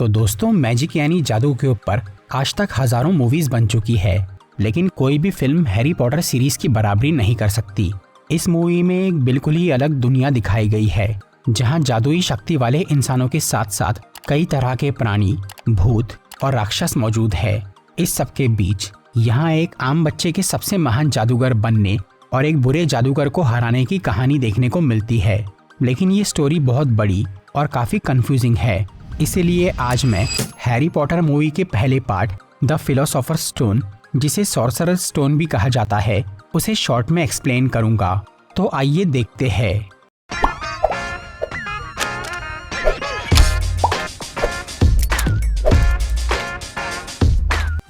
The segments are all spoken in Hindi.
तो दोस्तों, मैजिक यानी जादू के ऊपर आज तक हजारों मूवीज बन चुकी है, लेकिन कोई भी फिल्म हैरी पॉटर सीरीज की बराबरी नहीं कर सकती। इस मूवी में एक बिल्कुल ही अलग दुनिया दिखाई गई है, जहां जादुई शक्ति वाले इंसानों के साथ साथ कई तरह के प्राणी, भूत और राक्षस मौजूद है। इस सब के बीच यहाँ एक आम बच्चे के सबसे महान जादूगर बनने और एक बुरे जादूगर को हराने की कहानी देखने को मिलती है। लेकिन ये स्टोरी बहुत बड़ी और काफ़ी कंफ्यूजिंग है, इसीलिए आज मैं हैरी पॉटर मूवी के पहले पार्ट द फिलोसोफर स्टोन, जिसे सॉर्सरर स्टोन भी कहा जाता है, उसे शॉर्ट में एक्सप्लेन करूंगा। तो आइए देखते हैं।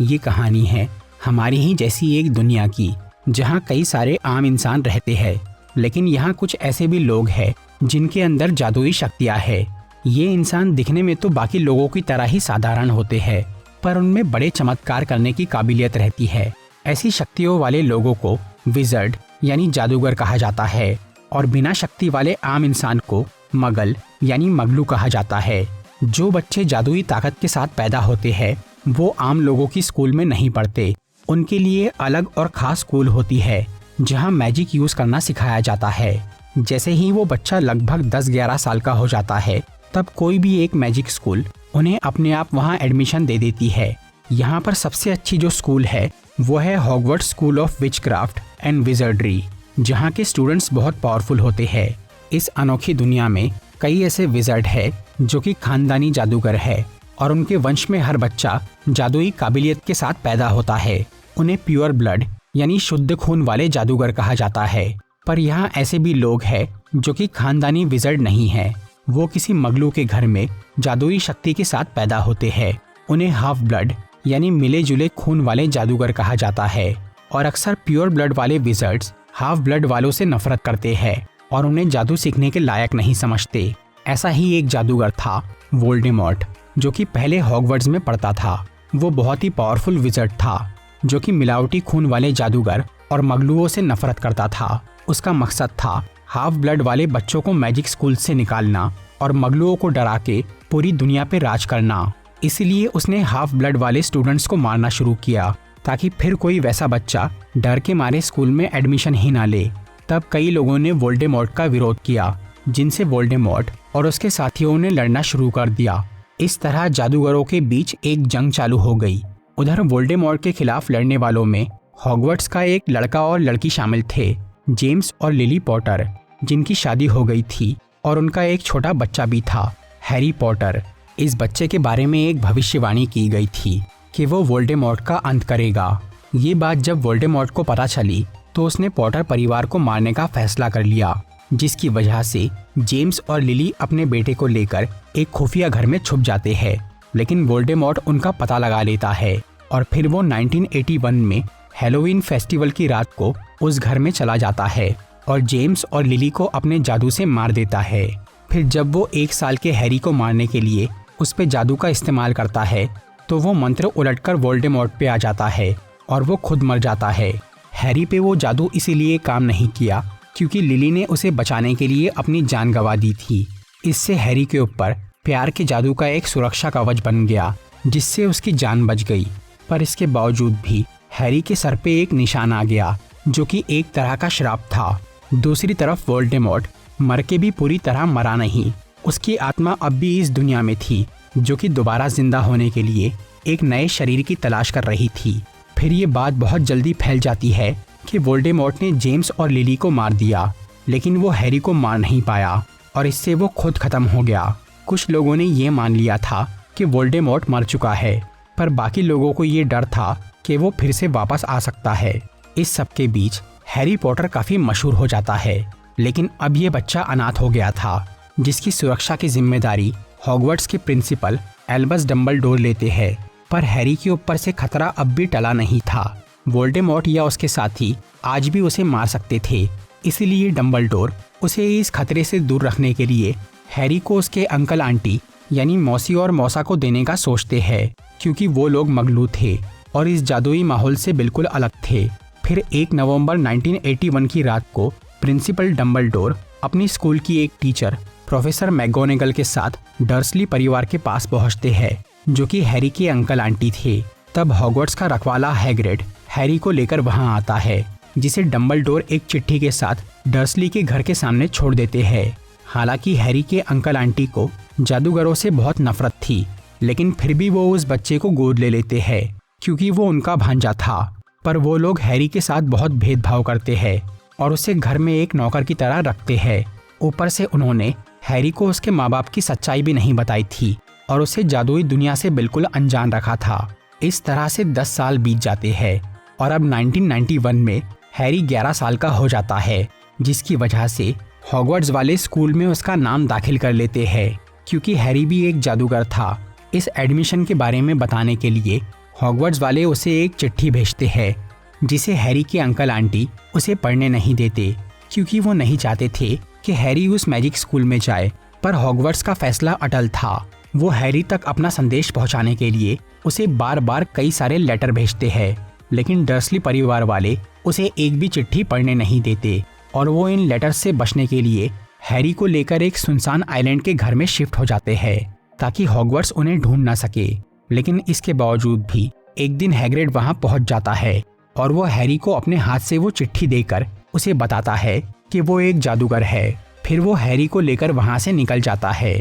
ये कहानी है हमारी ही जैसी एक दुनिया की, जहाँ कई सारे आम इंसान रहते हैं, लेकिन यहाँ कुछ ऐसे भी लोग हैं जिनके अंदर जादुई शक्तियाँ हैं। ये इंसान दिखने में तो बाकी लोगों की तरह ही साधारण होते हैं, पर उनमें बड़े चमत्कार करने की काबिलियत रहती है। ऐसी शक्तियों वाले लोगों को विजर्ड यानी जादूगर कहा जाता है, और बिना शक्ति वाले आम इंसान को मगल यानी मगलू कहा जाता है। जो बच्चे जादुई ताकत के साथ पैदा होते हैं वो आम लोगों की स्कूल में नहीं पढ़ते। उनके लिए अलग और ख़ास स्कूल होती है, जहां मैजिक यूज़ करना सिखाया जाता है। जैसे ही वो बच्चा लगभग 10-11 साल का हो जाता है, तब कोई भी एक मैजिक स्कूल उन्हें अपने आप वहां एडमिशन दे देती है। यहाँ पर सबसे अच्छी जो स्कूल है वो है Hogwarts school of witchcraft and विजर्डरी, जहाँ के स्टूडेंट्स बहुत पावरफुल होते हैं। इस अनोखी दुनिया में कई ऐसे विजर्ड है जो कि खानदानी जादूगर है, और उनके वंश में हर बच्चा जादुई काबिलियत के साथ पैदा होता है। उन्हें प्योर ब्लड यानी शुद्ध खून वाले जादूगर कहा जाता है। पर यहाँ ऐसे भी लोग हैं जो कि खानदानी विजर्ड नहीं है, वो किसी मगलू के घर में जादुई शक्ति के साथ पैदा होते हैं। उन्हें हाफ ब्लड यानी मिले जुले खून वाले जादूगर कहा जाता है, और अक्सर प्योर ब्लड वाले विजर्ड्स हाफ ब्लड वालों से नफरत करते हैं और उन्हें जादू सीखने के लायक नहीं समझते। ऐसा ही एक जादूगर था वोल्डेमॉर्ट, जो कि पहले हॉगवर्ट्स में पढ़ता था। वो बहुत ही पावरफुल विजर्ड था, जो कि मिलावटी खून वाले जादूगर और मगलुओं से नफरत करता था। उसका मकसद था हाफ ब्लड वाले बच्चों को मैजिक स्कूल से निकालना और मगलुओं को डरा के पूरी दुनिया पे राज करना। इसलिए उसने हाफ ब्लड वाले स्टूडेंट्स को मारना शुरू किया, ताकि फिर कोई वैसा बच्चा डर के मारे स्कूल में एडमिशन ही ना ले। तब कई लोगों ने वोल्डेमॉर्ट का विरोध किया, जिनसे वोल्डेमॉर्ट और उसके साथियों ने लड़ना शुरू कर दिया। इस तरह जादूगरों के बीच एक जंग चालू हो गई। उधर वोल्डेमॉर्ट के खिलाफ लड़ने वालों में हॉगवर्ट्स का एक लड़का और लड़की शामिल थे, जेम्स और लिली पॉटर, जिनकी शादी हो गई थी और उनका एक छोटा बच्चा भी था, हैरी पॉटर। इस बच्चे के बारे में एक भविष्यवाणी की गई थी कि वो वोल्डेमॉर्ट का अंत करेगा। ये बात जब वोल्डेमॉर्ट को पता चली तो उसने पॉटर परिवार को मारने का फैसला कर लिया, जिसकी वजह से जेम्स और लिली अपने बेटे को लेकर एक खुफिया घर में छुप जाते हैं। लेकिन वोल्डेमॉर्ट उनका पता लगा लेता है और फिर वो 1981 में हैलोवीन फेस्टिवल की रात को उस घर में चला जाता है और जेम्स और लिली को अपने जादू से मार देता है। फिर जब वो 1 साल के हैरी को मारने के लिए उस पे जादू का इस्तेमाल करता है, तो वो मंत्र उलटकर वोल्डेमॉर्ट पे आ जाता है और वो खुद मर जाता है। हैरी पे वो जादू इसीलिए काम नहीं किया क्योंकि लिली ने उसे बचाने के लिए अपनी जान गंवा दी थी। इससे हैरी के ऊपर प्यार के जादू का एक सुरक्षा कवच बन गया, जिससे उसकी जान बच गई। पर इसके बावजूद भी हैरी के सर पे एक निशान आ गया, जो कि एक तरह का श्राप था। दूसरी तरफ वोल्डेमॉर्ट मर के भी पूरी तरह मरा नहीं। उसकी आत्मा अब भी इस दुनिया में थी, जो कि दोबारा जिंदा होने के लिए एक नए शरीर की तलाश कर रही थी। फिर ये बात बहुत जल्दी फैल जाती है कि वोल्डेमॉर्ट ने जेम्स और लिली को मार दिया, लेकिन वो हैरी को मार नहीं पाया और इससे वो खुद खत्म हो गया। कुछ लोगों ने ये मान लिया था कि वोल्डेमॉर्ट मर चुका है, पर बाकी लोगों को ये डर था कि वो फिर से वापस आ सकता है। इस सब के बीच हैरी पॉटर काफ़ी मशहूर हो जाता है, लेकिन अब ये बच्चा अनाथ हो गया था, जिसकी सुरक्षा की जिम्मेदारी हॉगवर्ट्स के प्रिंसिपल एल्बस डम्बलडोर लेते हैं। पर हैरी के ऊपर से खतरा अब भी टला नहीं था। वोल्डेमॉर्ट या उसके साथी आज भी उसे मार सकते थे, इसीलिए डम्बलडोर उसे इस खतरे से दूर रखने के लिए हैरी को उसके अंकल आंटी यानी मौसी और मौसा को देने का सोचते हैं, क्योंकि वो लोग मगलू थे और इस जादुई माहौल से बिल्कुल अलग थे। फिर 1 नवंबर 1981 की रात को प्रिंसिपल डम्बलडोर अपनी स्कूल की एक टीचर प्रोफेसर मैगोनेगल के साथ डर्सली परिवार के पास पहुंचते हैं, जो कि हैरी के अंकल आंटी थे। तब हॉगवर्ट्स का रखवाला हैग्रिड हैरी को लेकर वहां आता है, जिसे डंबलडोर एक चिट्ठी के साथ डर्सली के घर के सामने छोड़ देते हैं। हालांकि हैरी के अंकल आंटी को जादूगरों से बहुत नफरत थी, लेकिन फिर भी वो उस बच्चे को गोद ले लेते हैं क्योंकि वो उनका भांजा था। पर वो लोग हैरी के साथ बहुत भेदभाव करते हैं और उसे घर में एक नौकर की तरह रखते हैं। ऊपर से उन्होंने हैरी को उसके माँ बाप की सच्चाई भी नहीं बताई थी और उसे जादुई दुनिया से बिल्कुल अनजान रखा था। इस तरह से 10 साल बीत जाते हैं और अब 1991 में हैरी 11 साल का हो जाता है, जिसकी वजह से हॉगवर्ट्स वाले स्कूल में उसका नाम दाखिल कर लेते हैं। क्योंकि हैरी भी एक जादूगर था, इस एडमिशन के बारे में बताने के लिए हॉगवर्ट्स वाले उसे एक चिट्ठी भेजते हैं, जिसे हैरी के अंकल आंटी उसे पढ़ने नहीं देते क्योंकि वो नहीं चाहते थे कि हैरी उस मैजिक स्कूल में जाए। पर हॉगवर्ट्स का फैसला अटल था। वो हैरी तक अपना संदेश पहुंचाने के लिए उसे बार बार कई सारे लेटर भेजते हैं, लेकिन डर्सली परिवार वाले उसे एक भी चिट्ठी पढ़ने नहीं देते और वो इन लेटर्स से बचने के लिए हैरी को लेकर एक सुनसान आइलैंड के घर में शिफ्ट हो जाते हैं ताकि हॉगवर्ट्स उन्हें ढूंढ ना सके। लेकिन इसके बावजूद भी एक दिन हैग्रिड वहां पहुंच जाता है और वो हैरी को अपने हाथ से वो चिट्ठी देकर उसे बताता है कि वो एक जादूगर है। फिर वो हैरी को लेकर वहां से निकल जाता है।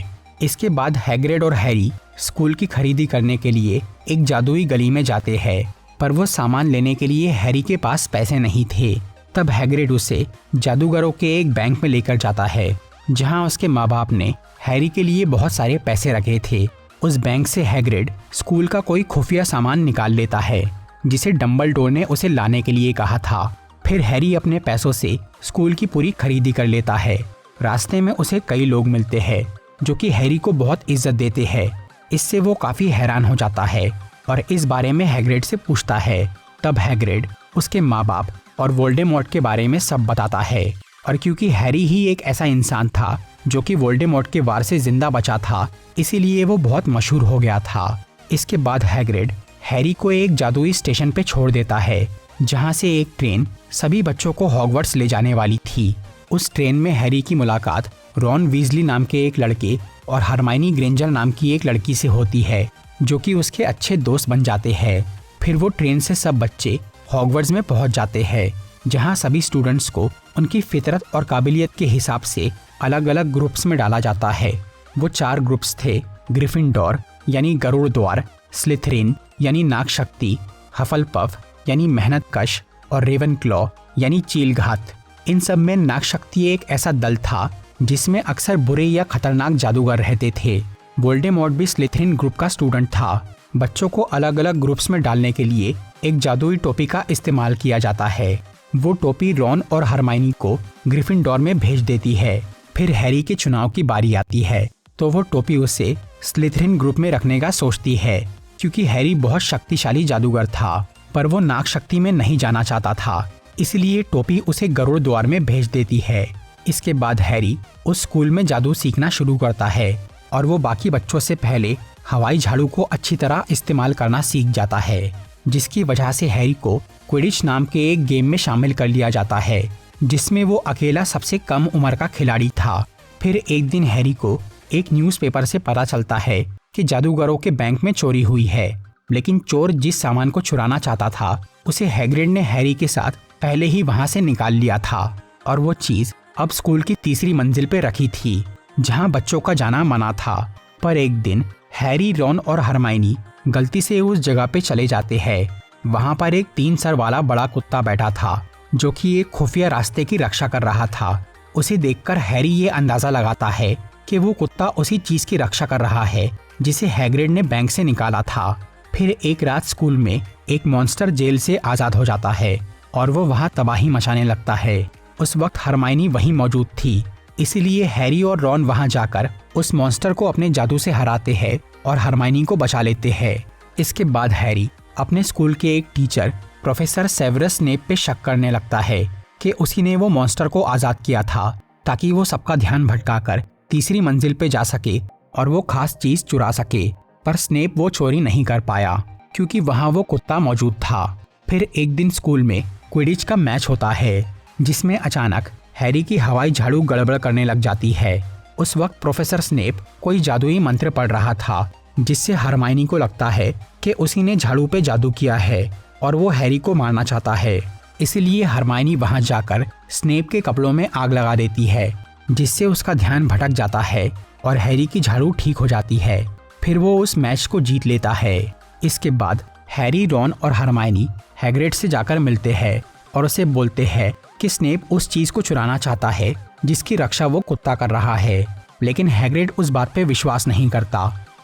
इसके बाद हैग्रिड और हैरी स्कूल की खरीदी करने के लिए एक जादुई गली में जाते हैं, पर वो सामान लेने के लिए हैरी के पास पैसे नहीं थे। तब हैग्रिड उसे जादूगरों के एक बैंक में लेकर जाता है, जहां उसके माँ बाप ने हैरी के लिए बहुत सारे पैसे रखे थे। उस बैंक से हैग्रिड स्कूल का कोई खुफिया सामान निकाल लेता है, जिसे डंबलडोर ने उसे लाने के लिए कहा था। फिर हैरी अपने पैसों से स्कूल की पूरी खरीदी कर लेता है। रास्ते में उसे कई लोग मिलते हैं जो कि हैरी को बहुत इज्जत देते हैं। इससे वो काफी हैरान हो जाता है और इस बारे में हैग्रिड से पूछता है। तब हैग्रिड उसके माँ बाप और वोल्डेमॉर्ट के बारे में सब बताता है, और क्योंकि हैरी ही एक ऐसा इंसान था जो कि वोल्डेमॉर्ट के वार से जिंदा बचा था, इसीलिए वो बहुत मशहूर हो गया था। इसके बाद हैग्रिड हैरी को एक जादुई स्टेशन पे छोड़ देता है, जहां से एक ट्रेन सभी बच्चों को हॉगवर्ट्स ले जाने वाली थी। उस ट्रेन में हैरी की मुलाकात रॉन वीजली नाम के एक लड़के और हरमाइनी ग्रेंजर नाम की एक लड़की से होती है, जो कि उसके अच्छे दोस्त बन जाते हैं। फिर वो ट्रेन से सब बच्चे हॉगवर्ट्स में पहुंच जाते हैं, जहां सभी स्टूडेंट्स को उनकी फितरत और काबिलियत के हिसाब से अलग अलग ग्रुप्स में डाला जाता है। वो 4 ग्रुप्स थे, ग्रिफिंडोर यानी गरुड़ द्वार, स्लिथरिन यानी नागशक्ति, हफलपफ यानी मेहनतकश और रेवनक्लॉ यानी चीलघात। इन सब में नागशक्ति एक ऐसा दल था जिसमें अक्सर बुरे या खतरनाक जादूगर रहते थे। वोल्डेमॉर्ट भी स्लिथरिन ग्रुप का स्टूडेंट था। बच्चों को अलग अलग ग्रुप्स में डालने के लिए एक जादुई टोपी का इस्तेमाल किया जाता है। वो टोपी रॉन और हरमाइनी को ग्रिफिंडोर में भेज देती है। फिर हैरी के चुनाव की बारी आती है, तो वो टोपी उसे स्लिथरिन ग्रुप में रखने का सोचती है, क्योंकि हैरी बहुत शक्तिशाली जादूगर था, पर वो नागशक्ति में नहीं जाना चाहता था, इसलिए टोपी उसे गरुड़ द्वार में भेज देती है। इसके बाद हैरी उस स्कूल में जादू सीखना शुरू करता है और वो बाकी बच्चों से पहले हवाई झाड़ू को अच्छी तरह इस्तेमाल करना सीख जाता है, जिसकी वजह से हैरी को क्विडिच नाम के एक गेम में शामिल कर लिया जाता है, जिसमें वो अकेला सबसे कम उम्र का खिलाड़ी था। फिर एक दिन हैरी को एक न्यूज़पेपर से पता चलता है कि जादूगरों के बैंक में चोरी हुई है, लेकिन चोर जिस सामान को चुराना चाहता था उसे हैग्रिड ने हैरी के साथ पहले ही वहां से निकाल लिया था, और वो चीज अब स्कूल की तीसरी मंजिल पे रखी थी, जहां बच्चों का जाना मना था। पर एक दिन हैरी, रॉन और हरमाइनी गलती से उस जगह पे चले जाते हैं। वहां पर एक 3 सर वाला बड़ा कुत्ता बैठा था, जो कि एक खुफिया रास्ते की रक्षा कर रहा था। उसे देखकर हैरी ये अंदाजा लगाता है कि वो कुत्ता उसी चीज की रक्षा कर रहा है जिसे हैग्रिड ने बैंक से निकाला था। फिर एक रात स्कूल में एक मॉन्स्टर जेल से आजाद हो जाता है और वो वहां तबाही मचाने लगता है। उस वक्त हरमाइनी वहीं मौजूद थी, इसलिए हैरी और रॉन वहां जाकर उस मॉन्स्टर को अपने जादू से हराते हैं और हरमाइनी को बचा लेते हैं। इसके बाद हैरी अपने स्कूल के एक टीचर प्रोफेसर सेवरस स्नेप पे शक करने लगता है कि उसी ने वो मॉन्स्टर को आजाद किया था ताकि वो सबका ध्यान भटकाकर तीसरी मंजिल पे जा सके और वो खास चीज चुरा सके। पर स्नेप वो चोरी नहीं कर पाया क्योंकि वहाँ वो कुत्ता मौजूद था। फिर एक दिन स्कूल में क्विडिच का मैच होता है, जिसमें अचानक हैरी की हवाई झाड़ू गड़बड़ करने लग जाती है। उस वक्त प्रोफेसर स्नेप कोई जादुई मंत्र पढ़ रहा था, जिससे हरमाइनी को लगता है कि उसी ने झाड़ू पे जादू किया है और वो हैरी को मारना चाहता है। इसलिए हरमाइनी वहां जाकर स्नेप के कपड़ों में आग लगा देती है, जिससे उसका ध्यान भटक जाता है और हैरी की झाड़ू ठीक हो जाती है। फिर वो उस मैच को जीत लेता है। इसके बाद हैरी, रॉन और हरमाइनी हैग्रिड से जाकर मिलते हैं और उसे बोलते हैं कि स्नेप उस चीज को चुराना चाहता है जिसकी रक्षा वो कुत्ता कर रहा है। लेकिन हैग्रिड उस बात पे विश्वास नहीं करता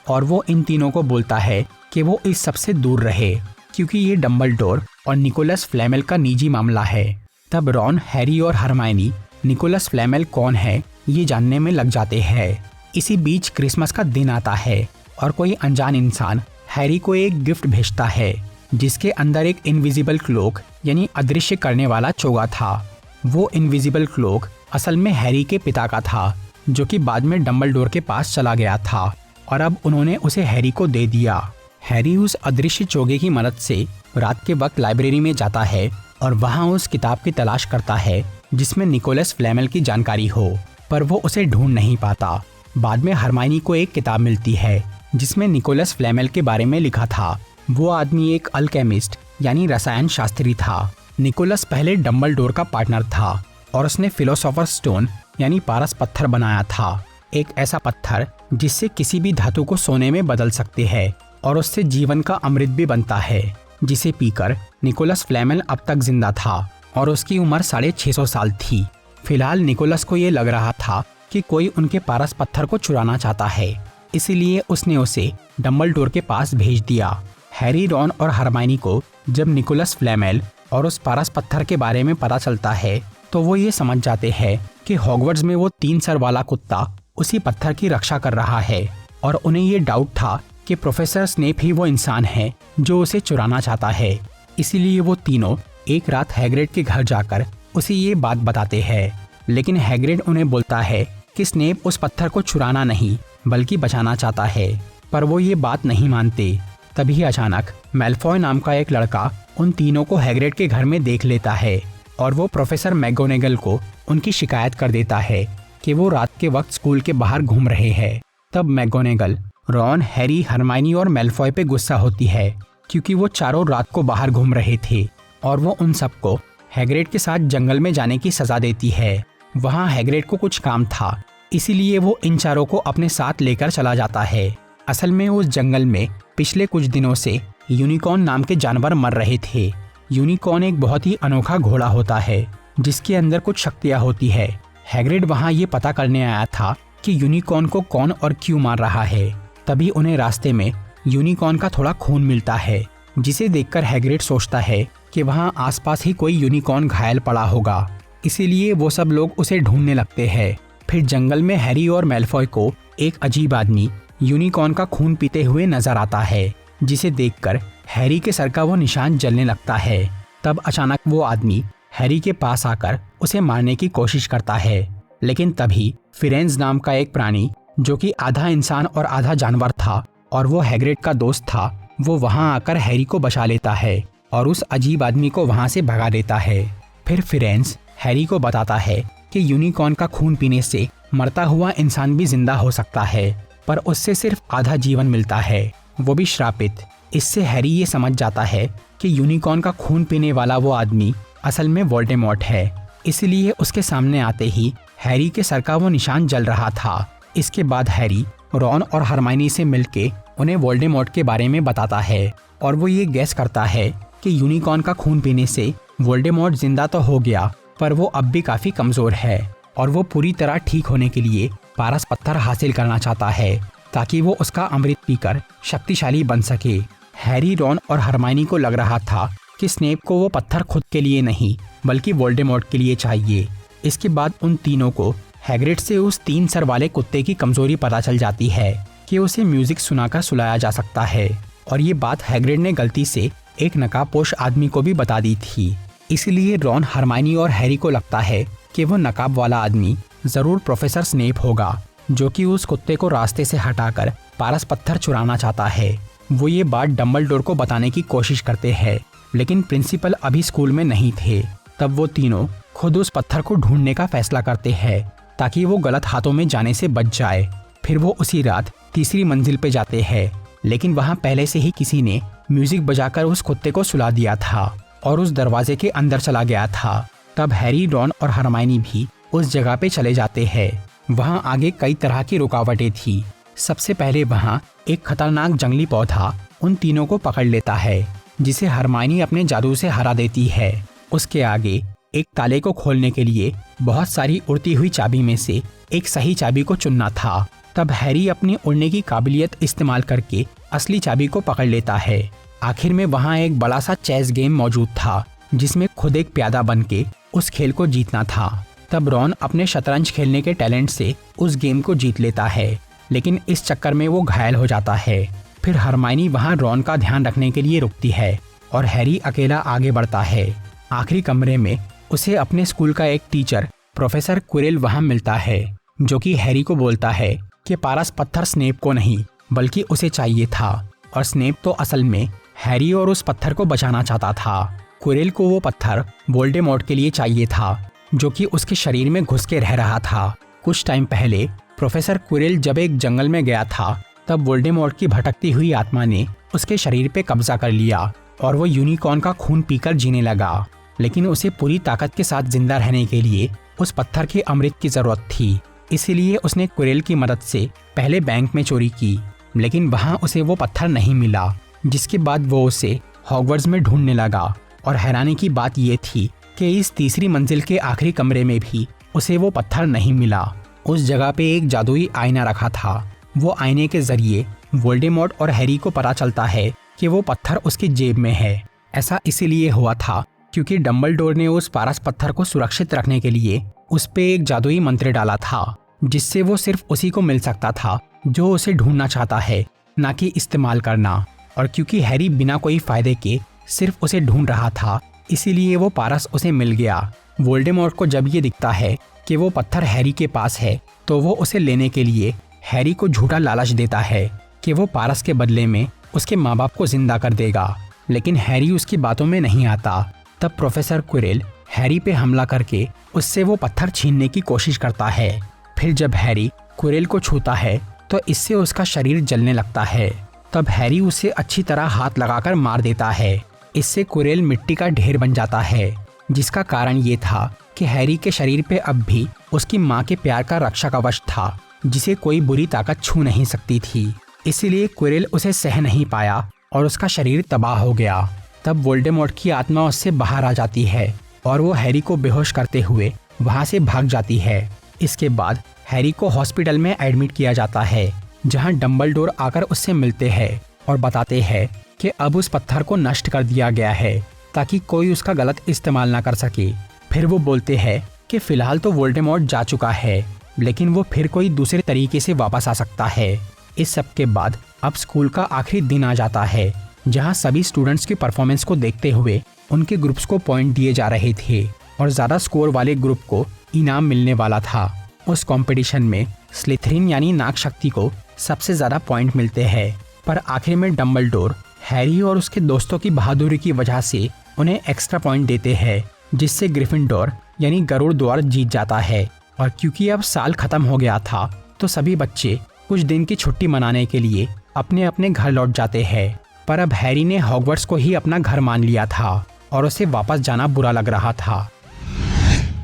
और वो इन तीनों को बोलता है कि वो इस सब से दूर रहे, क्योंकि ये डंबलडोर और निकोलस फ्लैमेल का निजी मामला है। तब रॉन, हैरी और हरमाइनी निकोलस फ्लैमेल कौन है ये जानने में लग जाते हैं। इसी बीच क्रिसमस का दिन आता है और कोई अनजान इंसान हैरी को एक गिफ्ट भेजता है, जिसके अंदर एक इनविजिबल क्लोक यानी अदृश्य करने वाला चोगा था। वो इनविजिबल क्लोक असल में हैरी के पिता का था, जो कि बाद में डंबलडोर के पास चला गया था और अब उन्होंने उसे हैरी को दे दिया। हैरी उस अदृश्य चोगे की मदद से रात के वक्त लाइब्रेरी में जाता है और वहां उस किताब की तलाश करता है जिसमें निकोलस फ्लैमेल की जानकारी हो, पर वो उसे ढूंढ नहीं पाता। बाद में हरमाइनी को एक किताब मिलती है जिसमें निकोलस फ्लैमेल के बारे में लिखा था। वो आदमी एक अल्केमिस्ट यानी रसायन शास्त्री था। निकोलस पहले डंबलडोर का पार्टनर था और उसने फिलोसोफर स्टोन यानी पारस पत्थर बनाया था, एक ऐसा पत्थर जिससे किसी भी धातु को सोने में बदल सकते हैं और उससे जीवन का अमृत भी बनता है, जिसे पीकर निकोलस फ्लैमेल अब तक जिंदा था और उसकी उम्र 650 साल थी। फिलहाल निकोलस को ये लग रहा था कि कोई उनके पारस पत्थर को चुराना चाहता है, इसीलिए उसने उसे डंबलडोर के पास भेज दिया। हैरी, रॉन और हरमाइनी को जब निकोलस फ्लैमेल और उस पारस पत्थर के बारे में पता चलता है तो वो ये समझ जाते हैं कि हॉगवर्ट्स में वो 3 सर वाला कुत्ता उसी पत्थर की रक्षा कर रहा है और उन्हें ये डाउट था कि प्रोफेसर स्नेप ही वो इंसान है जो उसे चुराना चाहता है। इसीलिए वो तीनों एक रात हैग्रिड के घर जाकर उसे ये बात बताते हैं, लेकिन हैग्रिड उन्हें बोलता है कि स्नेप उस पत्थर को चुराना नहीं बल्कि बचाना चाहता है, पर वो ये बात नहीं मानते। तभी अचानक मैलफॉय नाम का एक लड़का उन तीनों को हैग्रिड के घर में देख लेता है और वो प्रोफेसर मैगोनेगल को उनकी शिकायत कर देता है कि वो रात के वक्त स्कूल के बाहर घूम रहे हैं। तब मैगोनेगल रॉन, हैरी, हरमाइनी और मैलफॉय पे गुस्सा होती है, क्योंकि वो चारों रात को बाहर घूम रहे थे और वो उन सबको हैग्रिड के साथ जंगल में जाने की सजा देती है। वहाँ हैग्रिड को कुछ काम था, इसीलिए वो इन चारों को अपने साथ लेकर चला जाता है। असल में उस जंगल में पिछले कुछ दिनों से यूनिकॉर्न नाम के जानवर मर रहे थे। यूनिकॉर्न एक बहुत ही अनोखा घोड़ा होता है जिसके अंदर कुछ शक्तियाँ होती है। हैग्रिड वहाँ ये पता करने आया था कि यूनिकॉर्न को कौन और क्यों मार रहा है। तभी उन्हें रास्ते में यूनिकॉर्न का थोड़ा खून मिलता है, जिसे देखकर हैग्रिड सोचता है कि वहाँ आसपास ही कोई यूनिकॉर्न घायल पड़ा होगा। इसीलिए वो सब लोग उसे ढूंढने लगते हैं। फिर जंगल में हैरी और मैलफॉय को एक अजीब आदमी यूनिकॉर्न का खून पीते हुए नजर आता है, जिसे देखकर हैरी के सर का वो निशान जलने लगता है। तब अचानक वो आदमी हैरी के पास आकर उसे मारने की कोशिश करता है, लेकिन तभी फिरेंज नाम का एक प्राणी जो कि आधा इंसान और आधा जानवर था और वो हैग्रिड का दोस्त था, वो वहां आकर हैरी को बचा लेता है और उस अजीब आदमी को वहां से भगा देता है। फिर फिरेंज हैरी को बताता है कि यूनिकॉर्न का खून पीने से मरता हुआ इंसान भी जिंदा हो सकता है, पर उससे सिर्फ आधा जीवन मिलता है, वो भी श्रापित। इससे हैरी ये समझ जाता है कि यूनिकॉर्न का खून पीने वाला वो आदमी असल में वोल्डेमॉर्ट है। इसलिए उसके सामने आते ही हैरी के सर का वो निशान जल रहा था। इसके बाद हैरी, रॉन और हरमाइनी से मिलके उन्हें वोल्डेमॉर्ट के बारे में बताता है और वो ये गैस करता है कि यूनिकॉर्न का खून पीने से वोल्डेमॉर्ट जिंदा तो हो गया, पर वो अब भी काफी कमजोर है और वो पूरी तरह ठीक होने के लिए पारस पत्थर हासिल करना चाहता है ताकि वो उसका अमृत पीकर शक्तिशाली बन सके। हैरी, रॉन और हरमाइनी को लग रहा था कि स्नेप को वो पत्थर खुद के लिए नहीं बल्कि वोल्डेमॉर्ट के लिए चाहिए। इसके बाद उन तीनों को हैग्रिड से उस 3 सर वाले कुत्ते की कमजोरी पता चल जाती है कि उसे म्यूजिक सुनाकर सुलाया जा सकता है, और ये बात हैग्रिड ने गलती से एक नकाबपोश आदमी को भी बता दी थी। इसलिए रॉन, हरमाइनी और हैरी को लगता है कि वो नकाब वाला आदमी जरूर प्रोफेसर स्नेप होगा, जो कि उस कुत्ते को रास्ते से हटाकर पारस पत्थर चुराना चाहता है। वो ये बात डंबलडोर को बताने की कोशिश करते हैं, लेकिन प्रिंसिपल अभी स्कूल में नहीं थे। तब वो तीनों खुद उस पत्थर को ढूंढने का फैसला करते हैं ताकि वो गलत हाथों में जाने से बच जाए। फिर वो उसी रात तीसरी मंजिल पे जाते हैं, लेकिन वहाँ पहले से ही किसी ने म्यूजिक बजाकर उस कुत्ते को सुला दिया था और उस दरवाजे के अंदर चला गया था। तब हैरी, रॉन और हरमाइनी भी उस जगह पे चले जाते हैं। वहाँ आगे कई तरह की रुकावटें थी। सबसे पहले वहाँ एक खतरनाक जंगली पौधा उन तीनों को पकड़ लेता है, जिसे हरमाइनी अपने जादू से हरा देती है। उसके आगे एक ताले को खोलने के लिए बहुत सारी उड़ती हुई चाबी में से एक सही चाबी को चुनना था। तब हैरी अपनी उड़ने की काबिलियत इस्तेमाल करके असली चाबी को पकड़ लेता है। आखिर में वहाँ एक बड़ा सा चेस गेम मौजूद था, जिसमें खुद एक प्यादा बन के उस खेल को जीतना था। तब रॉन अपने शतरंज खेलने के टैलेंट से उस गेम को जीत लेता है, लेकिन इस चक्कर में वो घायल हो जाता है। फिर हरमाइनी वहाँ रॉन का ध्यान रखने के लिए रुकती है और हैरी अकेला आगे बढ़ता है। आखिरी कमरे में उसे अपने स्कूल का एक टीचर प्रोफेसर क्विरिल वहाँ मिलता है, जो कि हैरी को बोलता है कि पारस पत्थर स्नेप को नहीं बल्कि उसे चाहिए था, और स्नेप तो असल में हैरी और उस पत्थर को बचाना चाहता था। क्विरिल को वो पत्थर वोल्डेमॉर्ट के लिए चाहिए था, जो कि उसके शरीर में घुस के रह रहा था। कुछ टाइम पहले प्रोफेसर क्विरिल जब एक जंगल में गया था, तब वोल्डेमॉर्ट की भटकती हुई आत्मा ने उसके शरीर पे कब्जा कर लिया और वो यूनिकॉर्न का खून पीकर जीने लगा। लेकिन उसे पूरी ताकत के साथ जिंदा रहने के लिए उस पत्थर के अमृत की जरूरत थी। इसीलिए उसने क्विरिल की मदद से पहले बैंक में चोरी की, लेकिन वहाँ उसे वो पत्थर नहीं मिला। जिसके बाद वो उसे हॉगवर्ट्स में ढूंढने लगा, और हैरानी की बात ये थी कि इस तीसरी मंजिल के आखिरी कमरे में भी उसे वो पत्थर नहीं मिला। उस जगह पे एक जादुई आईना रखा था। वो आईने के जरिए वोल्डेमॉर्ट और हैरी को पता चलता है कि वो पत्थर उसकी जेब में है। ऐसा इसीलिए हुआ था क्योंकि डंबलडोर ने उस पारस पत्थर को सुरक्षित रखने के लिए उस पे एक जादुई मंत्र डाला था, जिससे वो सिर्फ उसी को मिल सकता था जो उसे ढूंढना चाहता है, ना कि इस्तेमाल करना। और क्योंकि हैरी बिना कोई फायदे के सिर्फ उसे ढूंढ रहा था, इसीलिए वो पारस उसे मिल गया। वोल्डेमॉर्ट को जब ये दिखता है कि वो पत्थर हैरी के पास है, तो वो उसे लेने के लिए हैरी को झूठा लालच देता है कि वो पारस के बदले में उसके माँ बाप को जिंदा कर देगा। लेकिन हैरी उसकी बातों में नहीं आता। तब प्रोफेसर क्विरिल हैरी पे हमला करके उससे वो पत्थर छीनने की कोशिश करता है। फिर जब हैरी क्विरिल को छूता है तो इससे उसका शरीर जलने लगता है। तब हैरी उसे अच्छी तरह हाथ लगाकर मार देता है। इससे क्विरिल मिट्टी का ढेर बन जाता है, जिसका कारण ये था कि हैरी के शरीर पे अब भी उसकी माँ के प्यार का रक्षा कवच था, जिसे कोई बुरी ताकत छू नहीं सकती थी। इसीलिए क्विरिल उसे सह नहीं पाया और उसका शरीर तबाह हो गया। तब वोल्डेमॉर्ट की आत्मा उससे बाहर आ जाती है और वो हैरी को बेहोश करते हुए वहाँ से भाग जाती है। इसके बाद हैरी को हॉस्पिटल में एडमिट किया जाता है, जहाँ डंबलडोर आकर उससे मिलते हैं और बताते हैं कि अब उस पत्थर को नष्ट कर दिया गया है ताकि कोई उसका गलत इस्तेमाल ना कर सके। फिर वो बोलते हैं कि फिलहाल तो वोल्डेमॉर्ट जा चुका है, लेकिन वो फिर कोई दूसरे तरीके से वापस आ सकता है। इस सब के बाद अब स्कूल का आखिरी दिन आ जाता है, जहां सभी स्टूडेंट्स की परफॉर्मेंस को देखते हुए उनके ग्रुप्स को पॉइंट दिए जा रहे थे और ज़्यादा स्कोर वाले ग्रुप को इनाम मिलने वाला था। उस कंपटीशन में स्लिथरिन यानी नाग शक्ति को सबसे ज़्यादा पॉइंट मिलते हैं, पर आखिर में डंबलडोर हैरी और उसके दोस्तों की बहादुरी की वजह से उन्हें एक्स्ट्रा पॉइंट देते हैं, जिससे ग्रिफिंडोर यानी गरुड़ द्वार जीत जाता है। और क्योंकि अब साल खत्म हो गया था, तो सभी बच्चे कुछ दिन की छुट्टी मनाने के लिए अपने अपने घर लौट जाते हैं। पर अब हैरी ने हॉगवर्ट्स को ही अपना घर मान लिया था और उसे वापस जाना बुरा लग रहा था।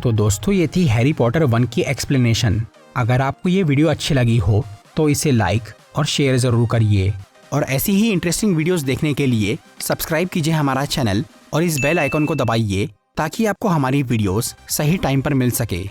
तो दोस्तों, ये थी हैरी पॉटर 1 की एक्सप्लेनेशन। अगर आपको ये वीडियो अच्छी लगी हो तो इसे लाइक और शेयर ज़रूर करिए, और ऐसी ही इंटरेस्टिंग वीडियोस देखने के लिए सब्सक्राइब कीजिए हमारा चैनल और इस बेल आइकन को दबाइए ताकि आपको हमारी वीडियोस सही टाइम पर मिल सके।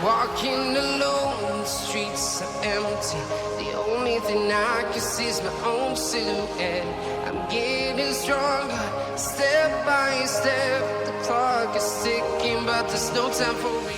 Walking alone, the streets are empty. The only thing I can see is my own silhouette. I'm getting stronger, step by step. The clock is ticking, but there's no time for me.